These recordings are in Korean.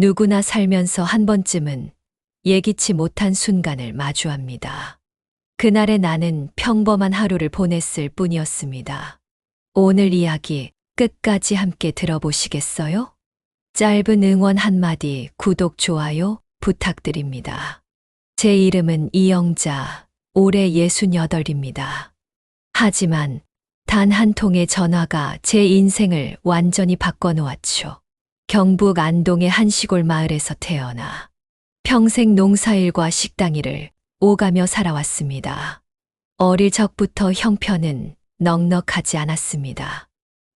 누구나 살면서 한 번쯤은 예기치 못한 순간을 마주합니다. 그날의 나는 평범한 하루를 보냈을 뿐이었습니다. 오늘 이야기 끝까지 함께 들어보시겠어요? 짧은 응원 한마디, 구독, 좋아요 부탁드립니다. 제 이름은 이영자, 올해 68입니다. 하지만 단 한 통의 전화가 제 인생을 완전히 바꿔놓았죠. 경북 안동의 한 시골 마을에서 태어나 평생 농사일과 식당 일을 오가며 살아왔습니다. 어릴 적부터 형편은 넉넉하지 않았습니다.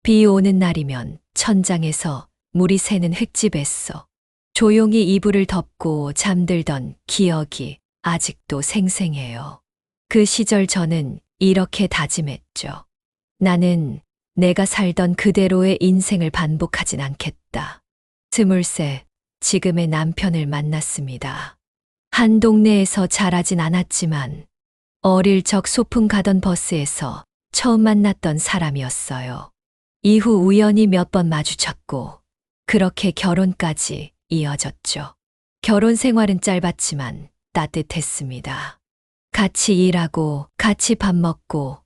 비 오는 날이면 천장에서 물이 새는 흙집에서 조용히 이불을 덮고 잠들던 기억이 아직도 생생해요. 그 시절 저는 이렇게 다짐했죠. 나는 내가 살던 그대로의 인생을 반복하진 않겠다. 23, 지금의 남편을 만났습니다. 한 동네에서 자라진 않았지만 어릴 적 소풍 가던 버스에서 처음 만났던 사람이었어요. 이후 우연히 몇 번 마주쳤고 그렇게 결혼까지 이어졌죠. 결혼 생활은 짧았지만 따뜻했습니다. 같이 일하고 같이 밥 먹고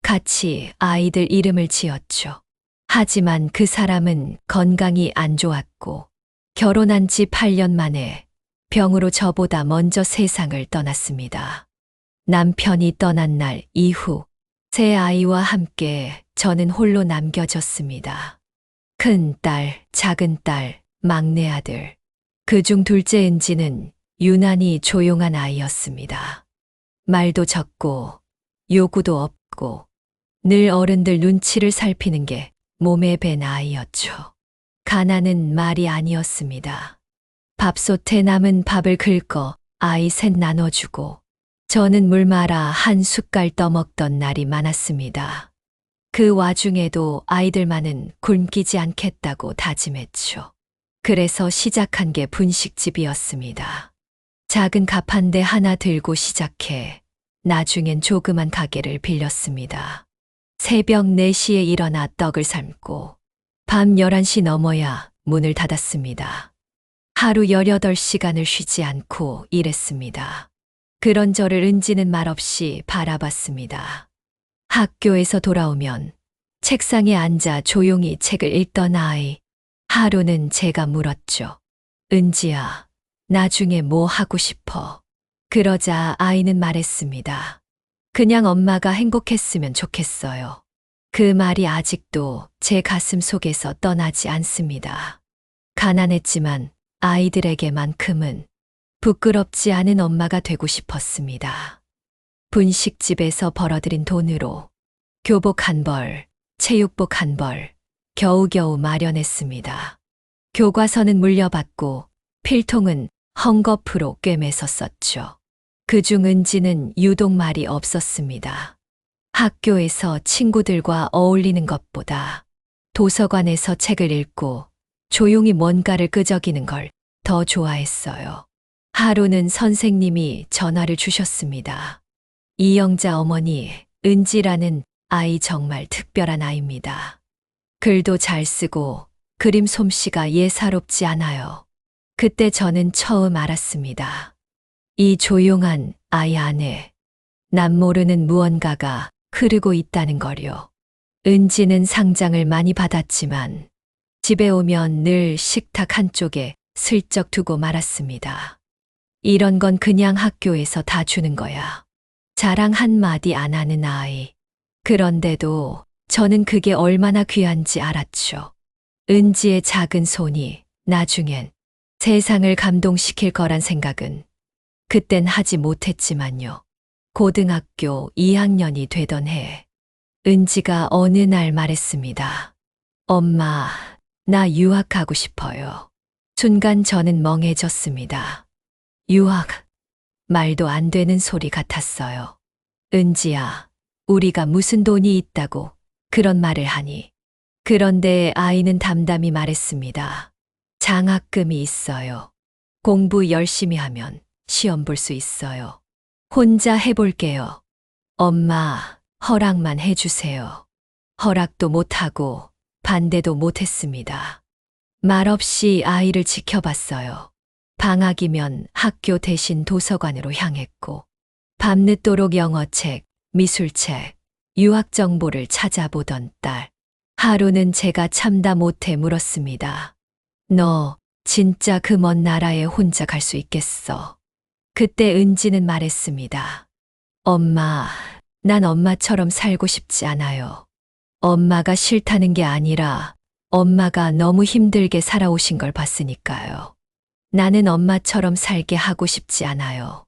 같이 아이들 이름을 지었죠. 하지만 그 사람은 건강이 안 좋았고 결혼한 지 8년 만에 병으로 저보다 먼저 세상을 떠났습니다. 남편이 떠난 날 이후 새 아이와 함께 저는 홀로 남겨졌습니다. 큰 딸, 작은 딸, 막내 아들. 그중 둘째 은지는 유난히 조용한 아이였습니다. 말도 적고 요구도 없고 늘 어른들 눈치를 살피는 게 몸에 밴 아이였죠. 가난은 말이 아니었습니다. 밥솥에 남은 밥을 긁어 아이 셋 나눠주고 저는 물 말아 한 숟갈 떠먹던 날이 많았습니다. 그 와중에도 아이들만은 굶기지 않겠다고 다짐했죠. 그래서 시작한 게 분식집이었습니다. 작은 갑 한 대 하나 들고 시작해 나중엔 조그만 가게를 빌렸습니다. 새벽 4시에 일어나 떡을 삶고 밤 11시 넘어야 문을 닫았습니다. 하루 18시간을 쉬지 않고 일했습니다. 그런 저를 은지는 말없이 바라봤습니다. 학교에서 돌아오면 책상에 앉아 조용히 책을 읽던 아이. 하루는 제가 물었죠. 은지야, 나중에 뭐 하고 싶어? 그러자 아이는 말했습니다. 그냥 엄마가 행복했으면 좋겠어요. 그 말이 아직도 제 가슴 속에서 떠나지 않습니다. 가난했지만 아이들에게만큼은 부끄럽지 않은 엄마가 되고 싶었습니다. 분식집에서 벌어들인 돈으로 교복 한 벌, 체육복 한 벌, 겨우겨우 마련했습니다. 교과서는 물려받고 필통은 헝겊으로 꿰매서 썼죠. 그중 은지는 유독 말이 없었습니다. 학교에서 친구들과 어울리는 것보다 도서관에서 책을 읽고 조용히 뭔가를 끄적이는 걸 더 좋아했어요. 하루는 선생님이 전화를 주셨습니다. 이영자 어머니, 은지라는 아이 정말 특별한 아이입니다. 글도 잘 쓰고 그림 솜씨가 예사롭지 않아요. 그때 저는 처음 알았습니다. 이 조용한 아이 안에 남 모르는 무언가가 흐르고 있다는 걸요. 은지는 상장을 많이 받았지만 집에 오면 늘 식탁 한쪽에 슬쩍 두고 말았습니다. 이런 건 그냥 학교에서 다 주는 거야. 자랑 한마디 안 하는 아이. 그런데도 저는 그게 얼마나 귀한지 알았죠. 은지의 작은 손이 나중엔 세상을 감동시킬 거란 생각은 그땐 하지 못했지만요. 고등학교 2학년이 되던 해, 은지가 어느 날 말했습니다. 엄마, 나 유학하고 싶어요. 순간 저는 멍해졌습니다. 유학, 말도 안 되는 소리 같았어요. 은지야, 우리가 무슨 돈이 있다고 그런 말을 하니. 그런데 아이는 담담히 말했습니다. 장학금이 있어요. 공부 열심히 하면 시험 볼 수 있어요. 혼자 해볼게요. 엄마, 허락만 해주세요. 허락도 못하고 반대도 못했습니다. 말없이 아이를 지켜봤어요. 방학이면 학교 대신 도서관으로 향했고, 밤늦도록 영어책, 미술책, 유학 정보를 찾아보던 딸. 하루는 제가 참다 못해 물었습니다. 너 진짜 그 먼 나라에 혼자 갈 수 있겠어? 그때 은지는 말했습니다. 엄마, 난 엄마처럼 살고 싶지 않아요. 엄마가 싫다는 게 아니라 엄마가 너무 힘들게 살아오신 걸 봤으니까요. 나는 엄마처럼 살게 하고 싶지 않아요.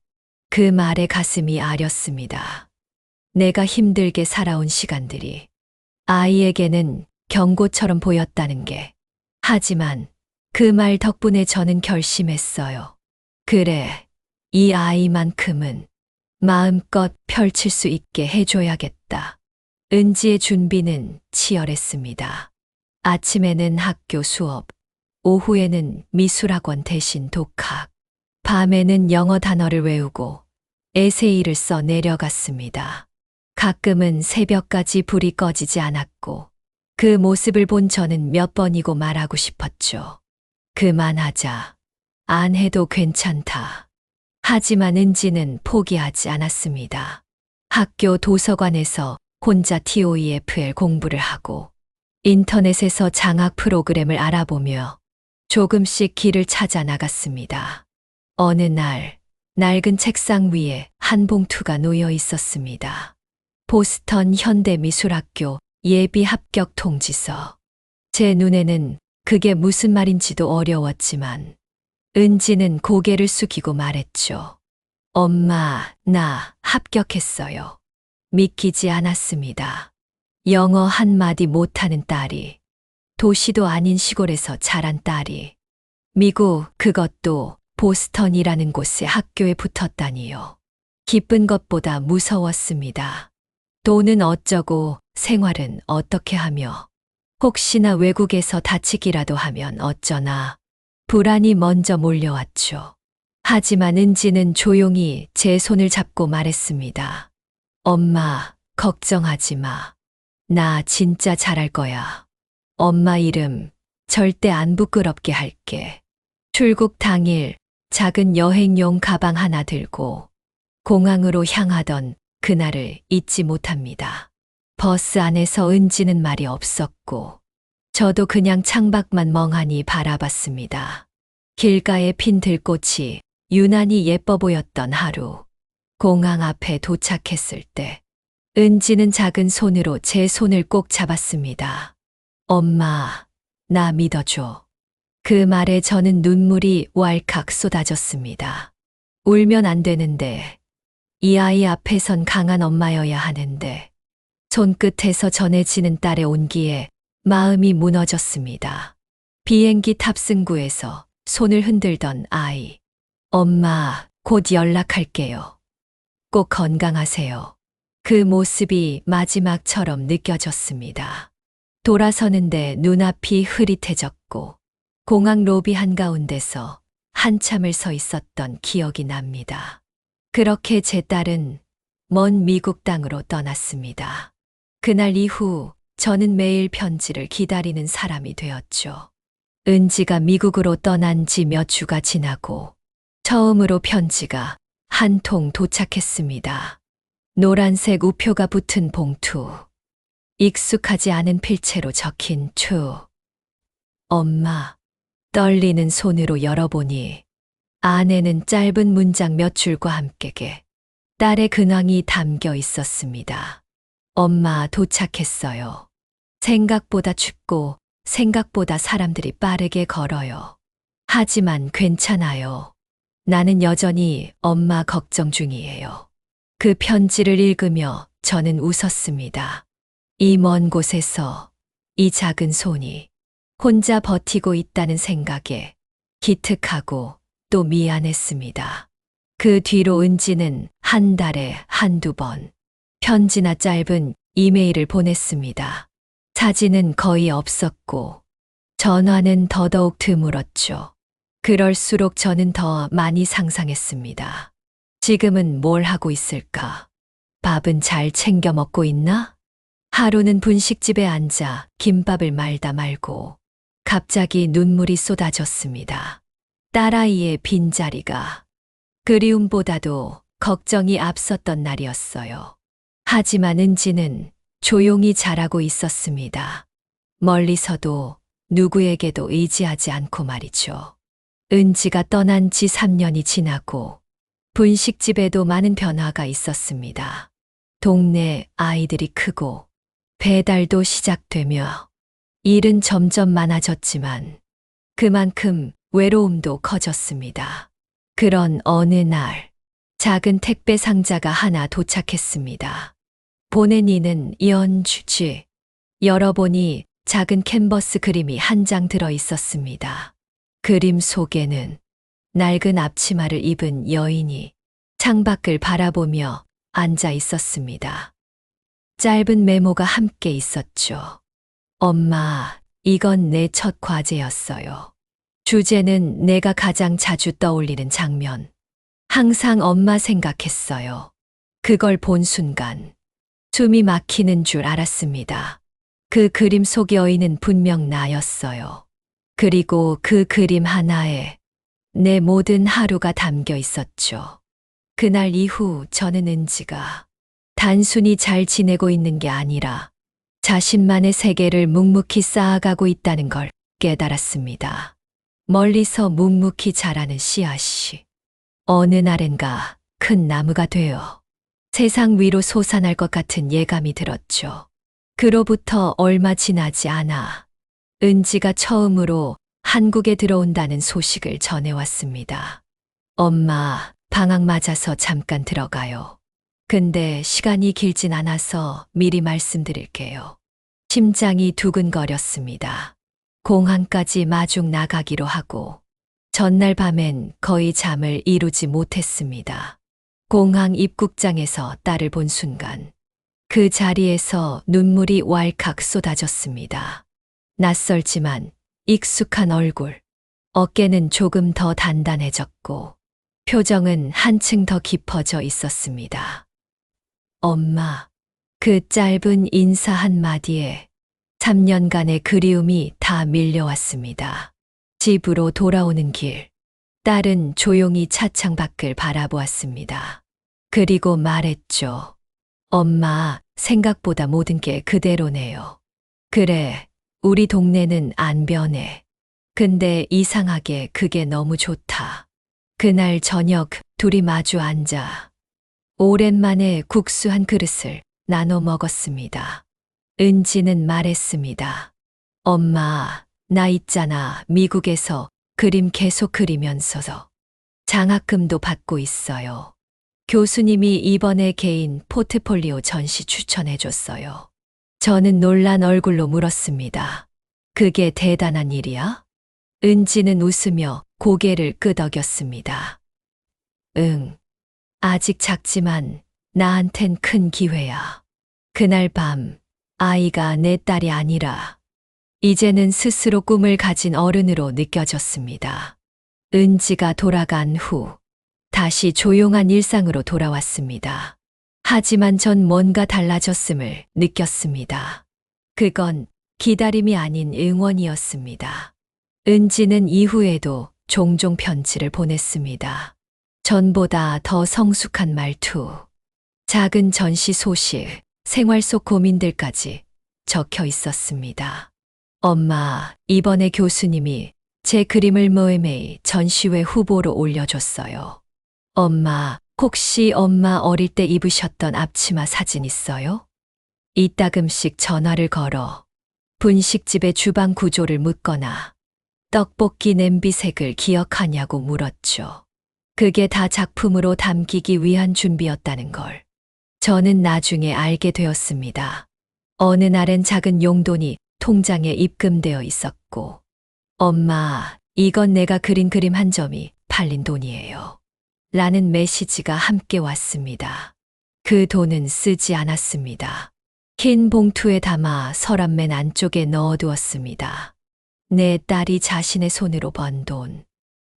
그 말에 가슴이 아렸습니다. 내가 힘들게 살아온 시간들이 아이에게는 경고처럼 보였다는 게. 하지만 그 말 덕분에 저는 결심했어요. 그래, 이 아이만큼은 마음껏 펼칠 수 있게 해줘야겠다. 은지의 준비는 치열했습니다. 아침에는 학교 수업, 오후에는 미술학원 대신 독학, 밤에는 영어 단어를 외우고 에세이를 써 내려갔습니다. 가끔은 새벽까지 불이 꺼지지 않았고 그 모습을 본 저는 몇 번이고 말하고 싶었죠. 그만하자. 안 해도 괜찮다. 하지만 은지는 포기하지 않았습니다. 학교 도서관에서 혼자 TOEFL 공부를 하고 인터넷에서 장학 프로그램을 알아보며 조금씩 길을 찾아 나갔습니다. 어느 날 낡은 책상 위에 한 봉투가 놓여 있었습니다. 보스턴 현대미술학교 예비 합격 통지서. 제 눈에는 그게 무슨 말인지도 어려웠지만 은지는 고개를 숙이고 말했죠. 엄마, 나 합격했어요. 믿기지 않았습니다. 영어 한마디 못하는 딸이, 도시도 아닌 시골에서 자란 딸이, 미국, 그것도 보스턴이라는 곳에 학교에 붙었다니요. 기쁜 것보다 무서웠습니다. 돈은 어쩌고 생활은 어떻게 하며 혹시나 외국에서 다치기라도 하면 어쩌나 불안이 먼저 몰려왔죠. 하지만 은지는 조용히 제 손을 잡고 말했습니다. 엄마, 걱정하지 마. 나 진짜 잘할 거야. 엄마 이름 절대 안 부끄럽게 할게. 출국 당일 작은 여행용 가방 하나 들고 공항으로 향하던 그날을 잊지 못합니다. 버스 안에서 은지는 말이 없었고 저도 그냥 창밖만 멍하니 바라봤습니다. 길가에 핀 들꽃이 유난히 예뻐 보였던 하루. 공항 앞에 도착했을 때 은지는 작은 손으로 제 손을 꼭 잡았습니다. 엄마, 나 믿어줘. 그 말에 저는 눈물이 왈칵 쏟아졌습니다. 울면 안 되는데, 이 아이 앞에선 강한 엄마여야 하는데, 손끝에서 전해지는 딸의 온기에 마음이 무너졌습니다. 비행기 탑승구에서 손을 흔들던 아이. 엄마, 곧 연락할게요. 꼭 건강하세요. 그 모습이 마지막처럼 느껴졌습니다. 돌아서는데 눈앞이 흐릿해졌고 공항 로비 한가운데서 한참을 서 있었던 기억이 납니다. 그렇게 제 딸은 먼 미국 땅으로 떠났습니다. 그날 이후 저는 매일 편지를 기다리는 사람이 되었죠. 은지가 미국으로 떠난 지 몇 주가 지나고 처음으로 편지가 한 통 도착했습니다. 노란색 우표가 붙은 봉투. 익숙하지 않은 필체로 적힌 추. 엄마. 떨리는 손으로 열어보니 안에는 짧은 문장 몇 줄과 함께 딸의 근황이 담겨 있었습니다. 엄마 도착했어요. 생각보다 춥고 생각보다 사람들이 빠르게 걸어요. 하지만 괜찮아요. 나는 여전히 엄마 걱정 중이에요. 그 편지를 읽으며 저는 웃었습니다. 이 먼 곳에서 이 작은 손이 혼자 버티고 있다는 생각에 기특하고 또 미안했습니다. 그 뒤로 은지는 한 달에 한두 번 편지나 짧은 이메일을 보냈습니다. 사진은 거의 없었고 전화는 더더욱 드물었죠. 그럴수록 저는 더 많이 상상했습니다. 지금은 뭘 하고 있을까? 밥은 잘 챙겨 먹고 있나? 하루는 분식집에 앉아 김밥을 말다 말고 갑자기 눈물이 쏟아졌습니다. 딸아이의 빈자리가 그리움보다도 걱정이 앞섰던 날이었어요. 하지만 은지는 조용히 자라고 있었습니다. 멀리서도 누구에게도 의지하지 않고 말이죠. 은지가 떠난 지 3년이 지나고 분식집에도 많은 변화가 있었습니다. 동네 아이들이 크고 배달도 시작되며 일은 점점 많아졌지만 그만큼 외로움도 커졌습니다. 그런 어느 날 작은 택배 상자가 하나 도착했습니다. 보낸 이는 연주지. 열어보니 작은 캔버스 그림이 한 장 들어 있었습니다. 그림 속에는 낡은 앞치마를 입은 여인이 창밖을 바라보며 앉아 있었습니다. 짧은 메모가 함께 있었죠. 엄마, 이건 내 첫 과제였어요. 주제는 내가 가장 자주 떠올리는 장면. 항상 엄마 생각했어요. 그걸 본 순간 숨이 막히는 줄 알았습니다. 그 그림 속 여인은 분명 나였어요. 그리고 그 그림 하나에 내 모든 하루가 담겨 있었죠. 그날 이후 저는 은지가 단순히 잘 지내고 있는 게 아니라 자신만의 세계를 묵묵히 쌓아가고 있다는 걸 깨달았습니다. 멀리서 묵묵히 자라는 씨앗이 어느 날엔가 큰 나무가 되어 세상 위로 솟아날 것 같은 예감이 들었죠. 그로부터 얼마 지나지 않아 은지가 처음으로 한국에 들어온다는 소식을 전해왔습니다. 엄마, 방학 맞아서 잠깐 들어가요. 근데 시간이 길진 않아서 미리 말씀드릴게요. 심장이 두근거렸습니다. 공항까지 마중 나가기로 하고 전날 밤엔 거의 잠을 이루지 못했습니다. 공항 입국장에서 딸을 본 순간 그 자리에서 눈물이 왈칵 쏟아졌습니다. 낯설지만 익숙한 얼굴, 어깨는 조금 더 단단해졌고 표정은 한층 더 깊어져 있었습니다. 엄마, 그 짧은 인사 한마디에 3년간의 그리움이 다 밀려왔습니다. 집으로 돌아오는 길, 딸은 조용히 차창 밖을 바라보았습니다. 그리고 말했죠. 엄마, 생각보다 모든 게 그대로네요. 그래, 우리 동네는 안 변해. 근데 이상하게 그게 너무 좋다. 그날 저녁 둘이 마주 앉아 오랜만에 국수 한 그릇을 나눠 먹었습니다. 은지는 말했습니다. 엄마, 나 있잖아. 미국에서 그림 계속 그리면서 장학금도 받고 있어요. 교수님이 이번에 개인 포트폴리오 전시 추천해줬어요. 저는 놀란 얼굴로 물었습니다. 그게 대단한 일이야? 은지는 웃으며 고개를 끄덕였습니다. 응. 아직 작지만 나한텐 큰 기회야. 그날 밤 아이가 내 딸이 아니라 이제는 스스로 꿈을 가진 어른으로 느껴졌습니다. 은지가 돌아간 후 다시 조용한 일상으로 돌아왔습니다. 하지만 전 뭔가 달라졌음을 느꼈습니다. 그건 기다림이 아닌 응원이었습니다. 은지는 이후에도 종종 편지를 보냈습니다. 전보다 더 성숙한 말투, 작은 전시 소식, 생활 속 고민들까지 적혀 있었습니다. 엄마, 이번에 교수님이 제 그림을 매일매일 전시회 후보로 올려줬어요. 엄마, 혹시 엄마 어릴 때 입으셨던 앞치마 사진 있어요? 이따금씩 전화를 걸어 분식집의 주방 구조를 묻거나 떡볶이 냄비색을 기억하냐고 물었죠. 그게 다 작품으로 담기기 위한 준비였다는 걸 저는 나중에 알게 되었습니다. 어느 날엔 작은 용돈이 통장에 입금되어 있었고, 엄마, 이건 내가 그린 그림 한 점이 팔린 돈이에요. 라는 메시지가 함께 왔습니다. 그 돈은 쓰지 않았습니다. 흰 봉투에 담아 서랍 맨 안쪽에 넣어두었습니다. 내 딸이 자신의 손으로 번 돈.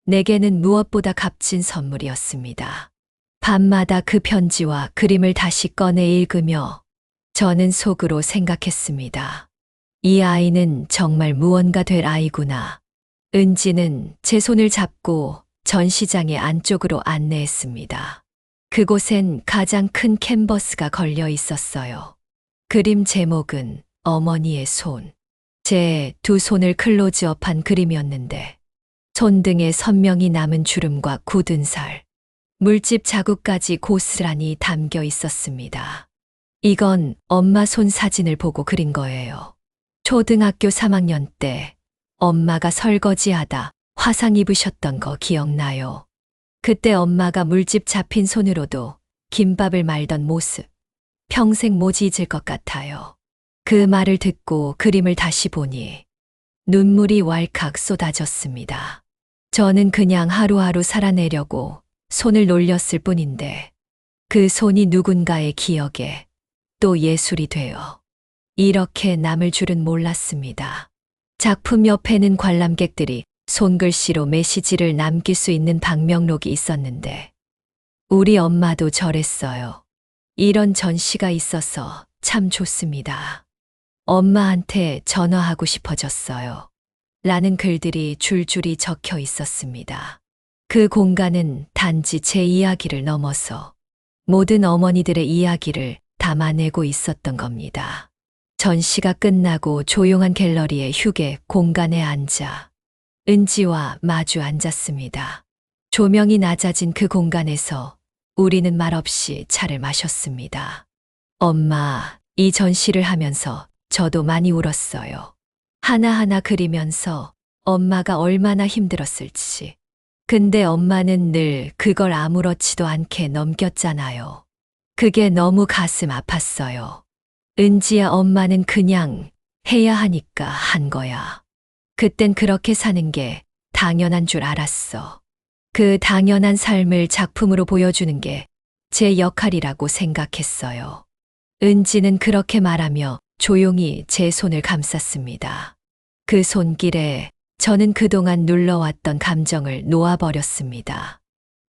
내게는 무엇보다 값진 선물이었습니다. 밤마다 그 편지와 그림을 다시 꺼내 읽으며 저는 속으로 생각했습니다. 이 아이는 정말 무언가 될 아이구나. 은지는 제 손을 잡고 전시장의 안쪽으로 안내했습니다. 그곳엔 가장 큰 캔버스가 걸려 있었어요. 그림 제목은 어머니의 손. 제 두 손을 클로즈업한 그림이었는데 손등에 선명히 남은 주름과 굳은 살, 물집 자국까지 고스란히 담겨 있었습니다. 이건 엄마 손 사진을 보고 그린 거예요. 초등학교 3학년 때 엄마가 설거지하다 화상 입으셨던 거 기억나요? 그때 엄마가 물집 잡힌 손으로도 김밥을 말던 모습, 평생 못 잊을 것 같아요. 그 말을 듣고 그림을 다시 보니 눈물이 왈칵 쏟아졌습니다. 저는 그냥 하루하루 살아내려고 손을 놀렸을 뿐인데 그 손이 누군가의 기억에 또 예술이 되어 이렇게 남을 줄은 몰랐습니다. 작품 옆에는 관람객들이 손글씨로 메시지를 남길 수 있는 방명록이 있었는데 우리 엄마도 저랬어요. 이런 전시가 있어서 참 좋습니다. 엄마한테 전화하고 싶어졌어요. 라는 글들이 줄줄이 적혀 있었습니다. 그 공간은 단지 제 이야기를 넘어서 모든 어머니들의 이야기를 담아내고 있었던 겁니다. 전시가 끝나고 조용한 갤러리의 휴게 공간에 앉아 은지와 마주 앉았습니다. 조명이 낮아진 그 공간에서 우리는 말없이 차를 마셨습니다. 엄마, 이 전시를 하면서 저도 많이 울었어요. 하나하나 그리면서 엄마가 얼마나 힘들었을지. 근데 엄마는 늘 그걸 아무렇지도 않게 넘겼잖아요. 그게 너무 가슴 아팠어요. 은지야, 엄마는 그냥 해야 하니까 한 거야. 그땐 그렇게 사는 게 당연한 줄 알았어. 그 당연한 삶을 작품으로 보여주는 게 제 역할이라고 생각했어요. 은지는 그렇게 말하며 조용히 제 손을 감쌌습니다. 그 손길에 저는 그동안 눌러왔던 감정을 놓아버렸습니다.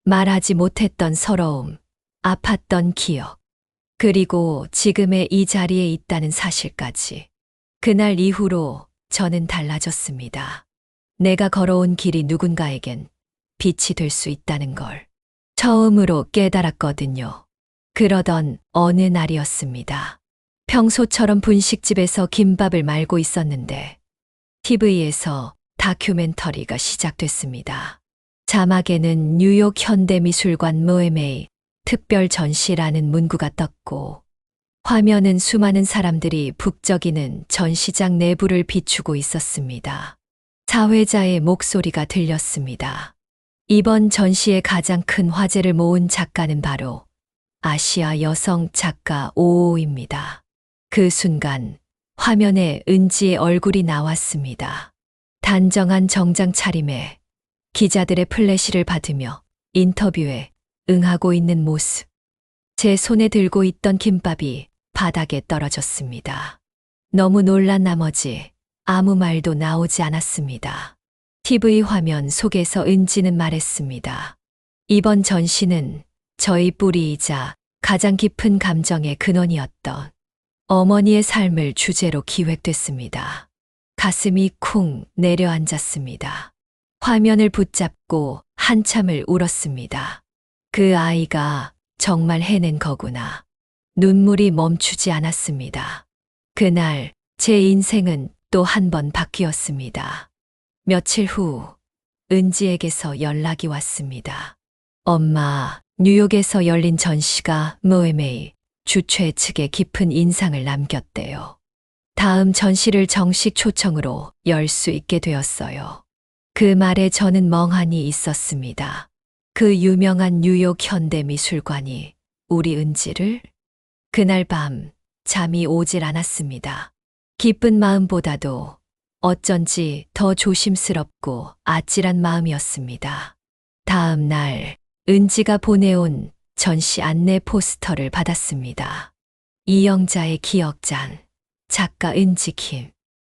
말하지 못했던 서러움, 아팠던 기억, 그리고 지금의 이 자리에 있다는 사실까지. 그날 이후로 저는 달라졌습니다. 내가 걸어온 길이 누군가에겐 빛이 될 수 있다는 걸 처음으로 깨달았거든요. 그러던 어느 날이었습니다. 평소처럼 분식집에서 김밥을 말고 있었는데 TV에서 다큐멘터리가 시작됐습니다. 자막에는 뉴욕 현대미술관 모에메이 특별 전시라는 문구가 떴고 화면은 수많은 사람들이 북적이는 전시장 내부를 비추고 있었습니다. 사회자의 목소리가 들렸습니다. 이번 전시의 가장 큰 화제를 모은 작가는 바로 아시아 여성 작가 오오입니다. 그 순간 화면에 은지의 얼굴이 나왔습니다. 단정한 정장 차림에 기자들의 플래시를 받으며 인터뷰에 응하고 있는 모습. 제 손에 들고 있던 김밥이 바닥에 떨어졌습니다. 너무 놀란 나머지 아무 말도 나오지 않았습니다. TV 화면 속에서 은지는 말했습니다. 이번 전시는 저희 뿌리이자 가장 깊은 감정의 근원이었던 어머니의 삶을 주제로 기획됐습니다. 가슴이 쿵 내려앉았습니다. 화면을 붙잡고 한참을 울었습니다. 그 아이가 정말 해낸 거구나. 눈물이 멈추지 않았습니다. 그날 제 인생은 또 한 번 바뀌었습니다. 며칠 후 은지에게서 연락이 왔습니다. 엄마, 뉴욕에서 열린 전시가 모에메이 주최 측에 깊은 인상을 남겼대요. 다음 전시를 정식 초청으로 열 수 있게 되었어요. 그 말에 저는 멍하니 있었습니다. 그 유명한 뉴욕 현대미술관이 우리 은지를? 그날 밤 잠이 오질 않았습니다. 기쁜 마음보다도 어쩐지 더 조심스럽고 아찔한 마음이었습니다. 다음 날 은지가 보내온 전시 안내 포스터를 받았습니다. 이영자의 기억장, 작가 은지킴.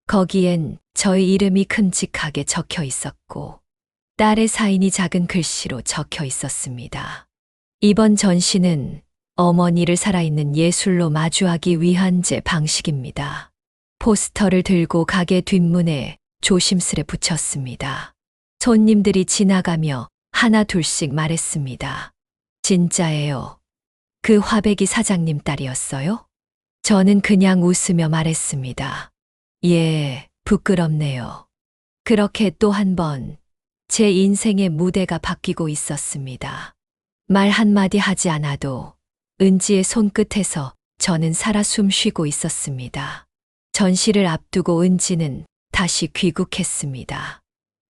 거기엔 저희 이름이 큼직하게 적혀 있었고 딸의 사인이 작은 글씨로 적혀 있었습니다. 이번 전시는 어머니를 살아있는 예술로 마주하기 위한 제 방식입니다. 포스터를 들고 가게 뒷문에 조심스레 붙였습니다. 손님들이 지나가며 하나 둘씩 말했습니다. 진짜예요. 그 화백이 사장님 딸이었어요? 저는 그냥 웃으며 말했습니다. 예, 부끄럽네요. 그렇게 또 한 번 제 인생의 무대가 바뀌고 있었습니다. 말 한마디 하지 않아도 은지의 손끝에서 저는 살아 숨쉬고 있었습니다. 전시를 앞두고 은지는 다시 귀국했습니다.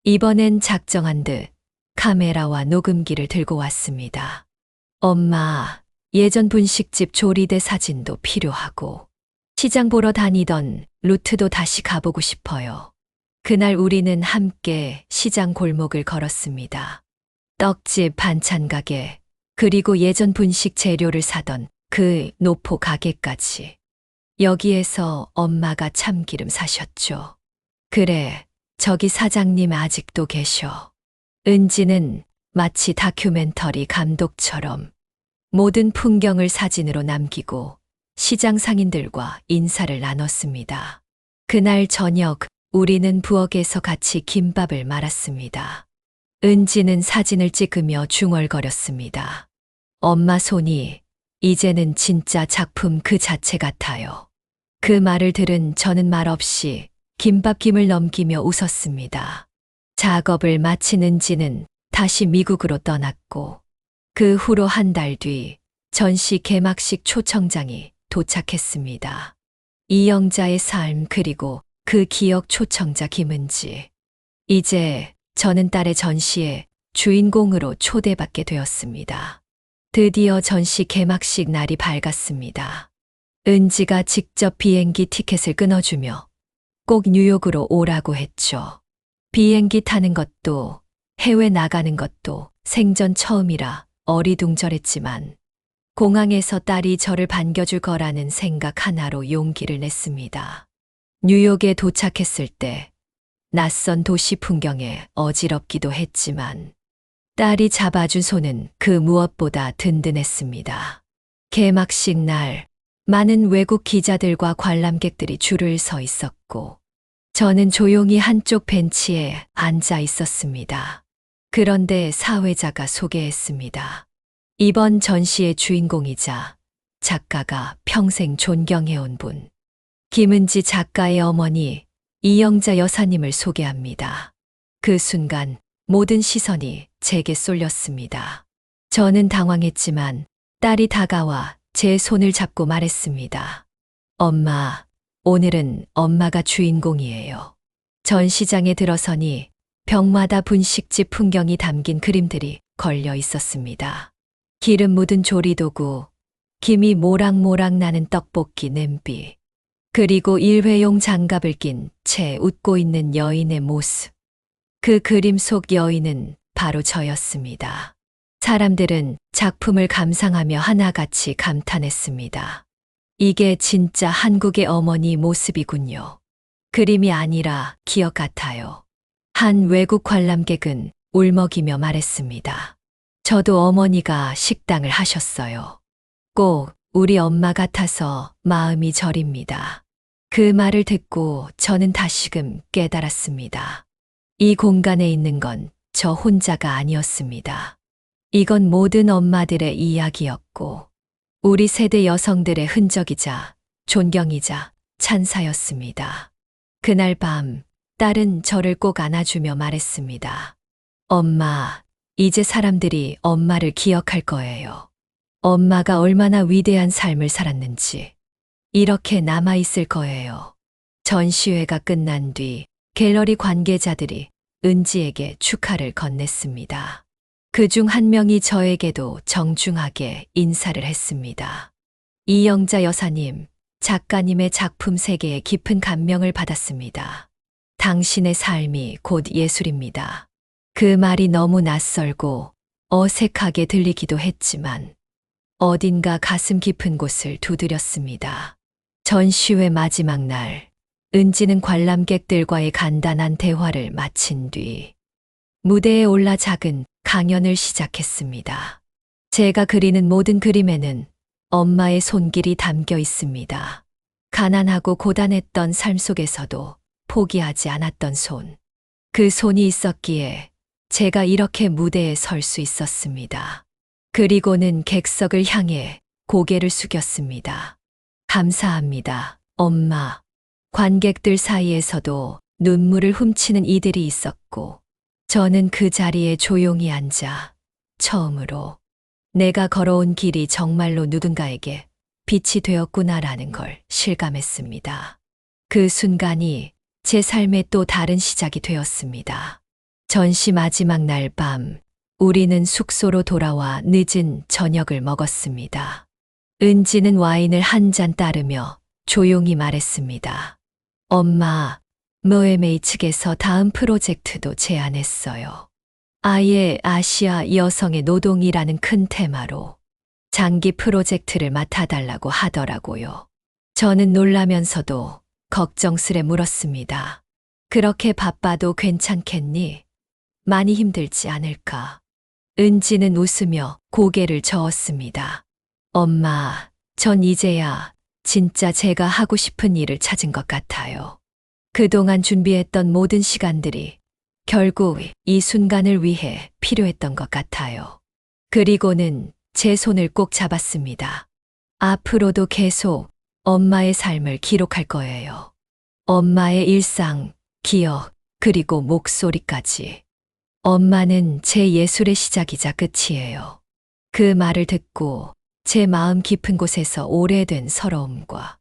이번엔 작정한 듯 카메라와 녹음기를 들고 왔습니다. 엄마, 예전 분식집 조리대 사진도 필요하고 시장 보러 다니던 루트도 다시 가보고 싶어요. 그날 우리는 함께 시장 골목을 걸었습니다. 떡집, 반찬 가게, 그리고 예전 분식 재료를 사던 그 노포 가게까지. 여기에서 엄마가 참기름 사셨죠. 그래, 저기 사장님 아직도 계셔. 은지는 마치 다큐멘터리 감독처럼 모든 풍경을 사진으로 남기고 시장 상인들과 인사를 나눴습니다. 그날 저녁 우리는 부엌에서 같이 김밥을 말았습니다. 은지는 사진을 찍으며 중얼거렸습니다. 엄마 손이 이제는 진짜 작품 그 자체 같아요. 그 말을 들은 저는 말없이 김밥김을 넘기며 웃었습니다. 작업을 마친 은지는 다시 미국으로 떠났고 그 후로 한 달 뒤 전시 개막식 초청장이 도착했습니다. 이영자의 삶 그리고 그 기억 초청자 김은지. 이제 저는 딸의 전시에 주인공으로 초대받게 되었습니다. 드디어 전시 개막식 날이 밝았습니다. 은지가 직접 비행기 티켓을 끊어주며 꼭 뉴욕으로 오라고 했죠. 비행기 타는 것도 해외 나가는 것도 생전 처음이라 어리둥절했지만 공항에서 딸이 저를 반겨줄 거라는 생각 하나로 용기를 냈습니다. 뉴욕에 도착했을 때 낯선 도시 풍경에 어지럽기도 했지만 딸이 잡아준 손은 그 무엇보다 든든했습니다. 개막식 날 많은 외국 기자들과 관람객들이 줄을 서 있었고 저는 조용히 한쪽 벤치에 앉아 있었습니다. 그런데 사회자가 소개했습니다. 이번 전시의 주인공이자 작가가 평생 존경해온 분, 김은지 작가의 어머니 이영자 여사님을 소개합니다. 그 순간 모든 시선이 제게 쏠렸습니다. 저는 당황했지만 딸이 다가와 제 손을 잡고 말했습니다. 엄마, 오늘은 엄마가 주인공이에요. 전시장에 들어서니 벽마다 분식집 풍경이 담긴 그림들이 걸려 있었습니다. 기름 묻은 조리도구, 김이 모락모락 나는 떡볶이 냄비, 그리고 일회용 장갑을 낀 채 웃고 있는 여인의 모습. 그 그림 속 여인은 바로 저였습니다. 사람들은 작품을 감상하며 하나같이 감탄했습니다. 이게 진짜 한국의 어머니 모습이군요. 그림이 아니라 기억 같아요. 한 외국 관람객은 울먹이며 말했습니다. 저도 어머니가 식당을 하셨어요. 꼭 우리 엄마 같아서 마음이 저립니다. 그 말을 듣고 저는 다시금 깨달았습니다. 이 공간에 있는 건 저 혼자가 아니었습니다. 이건 모든 엄마들의 이야기였고 우리 세대 여성들의 흔적이자 존경이자 찬사였습니다. 그날 밤 딸은 저를 꼭 안아주며 말했습니다. 엄마, 이제 사람들이 엄마를 기억할 거예요. 엄마가 얼마나 위대한 삶을 살았는지 이렇게 남아있을 거예요. 전시회가 끝난 뒤 갤러리 관계자들이 은지에게 축하를 건넸습니다. 그중 한 명이 저에게도 정중하게 인사를 했습니다. 이영자 여사님, 작가님의 작품 세계에 깊은 감명을 받았습니다. 당신의 삶이 곧 예술입니다. 그 말이 너무 낯설고 어색하게 들리기도 했지만 어딘가 가슴 깊은 곳을 두드렸습니다. 전시회 마지막 날, 은지는 관람객들과의 간단한 대화를 마친 뒤 무대에 올라 작은 강연을 시작했습니다. 제가 그리는 모든 그림에는 엄마의 손길이 담겨 있습니다. 가난하고 고단했던 삶 속에서도 포기하지 않았던 손. 그 손이 있었기에 제가 이렇게 무대에 설 수 있었습니다. 그리고는 객석을 향해 고개를 숙였습니다. 감사합니다, 엄마. 관객들 사이에서도 눈물을 훔치는 이들이 있었고, 저는 그 자리에 조용히 앉아 처음으로 내가 걸어온 길이 정말로 누군가에게 빛이 되었구나라는 걸 실감했습니다. 그 순간이 제 삶의 또 다른 시작이 되었습니다. 전시 마지막 날 밤, 우리는 숙소로 돌아와 늦은 저녁을 먹었습니다. 은지는 와인을 한 잔 따르며 조용히 말했습니다. 엄마, 모에메이 측에서 다음 프로젝트도 제안했어요. 아예 아시아 여성의 노동이라는 큰 테마로 장기 프로젝트를 맡아달라고 하더라고요. 저는 놀라면서도 걱정스레 물었습니다. 그렇게 바빠도 괜찮겠니? 많이 힘들지 않을까? 은지는 웃으며 고개를 저었습니다. 엄마, 전 이제야 진짜 제가 하고 싶은 일을 찾은 것 같아요. 그동안 준비했던 모든 시간들이 결국 이 순간을 위해 필요했던 것 같아요. 그리고는 제 손을 꼭 잡았습니다. 앞으로도 계속 엄마의 삶을 기록할 거예요. 엄마의 일상, 기억, 그리고 목소리까지. 엄마는 제 예술의 시작이자 끝이에요. 그 말을 듣고 제 마음 깊은 곳에서 오래된 서러움과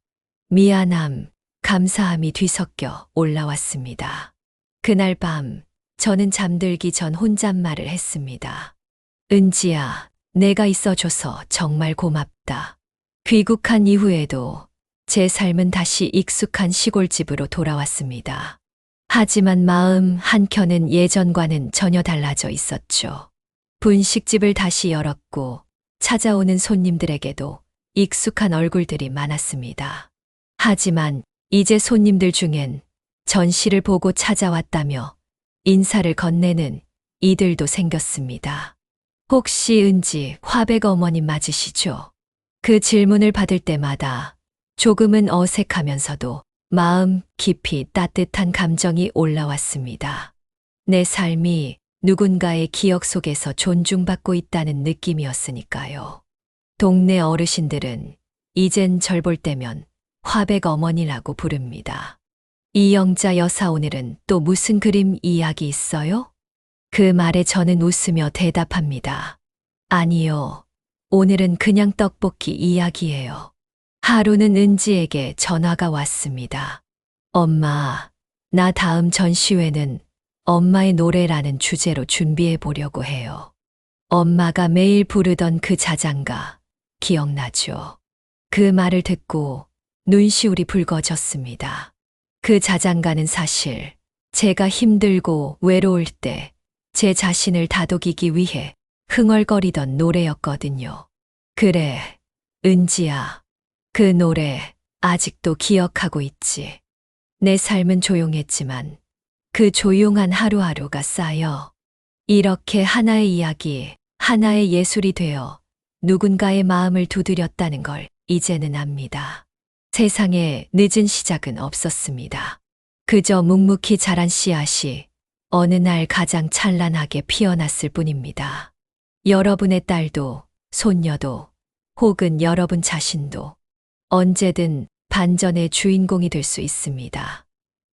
미안함, 감사함이 뒤섞여 올라왔습니다. 그날 밤, 저는 잠들기 전 혼잣말을 했습니다. 은지야, 내가 있어줘서 정말 고맙다. 귀국한 이후에도 제 삶은 다시 익숙한 시골집으로 돌아왔습니다. 하지만 마음 한켠은 예전과는 전혀 달라져 있었죠. 분식집을 다시 열었고 찾아오는 손님들에게도 익숙한 얼굴들이 많았습니다. 하지만 이제 손님들 중엔 전시를 보고 찾아왔다며 인사를 건네는 이들도 생겼습니다. 혹시 은지 화백 어머님 맞으시죠? 그 질문을 받을 때마다 조금은 어색하면서도 마음 깊이 따뜻한 감정이 올라왔습니다. 내 삶이 누군가의 기억 속에서 존중받고 있다는 느낌이었으니까요. 동네 어르신들은 이젠 절 볼 때면 화백 어머니라고 부릅니다. 이영자 여사, 오늘은 또 무슨 그림 이야기 있어요? 그 말에 저는 웃으며 대답합니다. 아니요. 오늘은 그냥 떡볶이 이야기예요. 하루는 은지에게 전화가 왔습니다. 엄마, 나 다음 전시회는 엄마의 노래라는 주제로 준비해 보려고 해요. 엄마가 매일 부르던 그 자장가, 기억나죠? 그 말을 듣고 눈시울이 붉어졌습니다. 그 자장가는 사실 제가 힘들고 외로울 때 제 자신을 다독이기 위해 흥얼거리던 노래였거든요. 그래, 은지야. 그 노래 아직도 기억하고 있지. 내 삶은 조용했지만 그 조용한 하루하루가 쌓여 이렇게 하나의 이야기, 하나의 예술이 되어 누군가의 마음을 두드렸다는 걸 이제는 압니다. 세상에 늦은 시작은 없었습니다. 그저 묵묵히 자란 씨앗이 어느 날 가장 찬란하게 피어났을 뿐입니다. 여러분의 딸도, 손녀도, 혹은 여러분 자신도 언제든 반전의 주인공이 될 수 있습니다.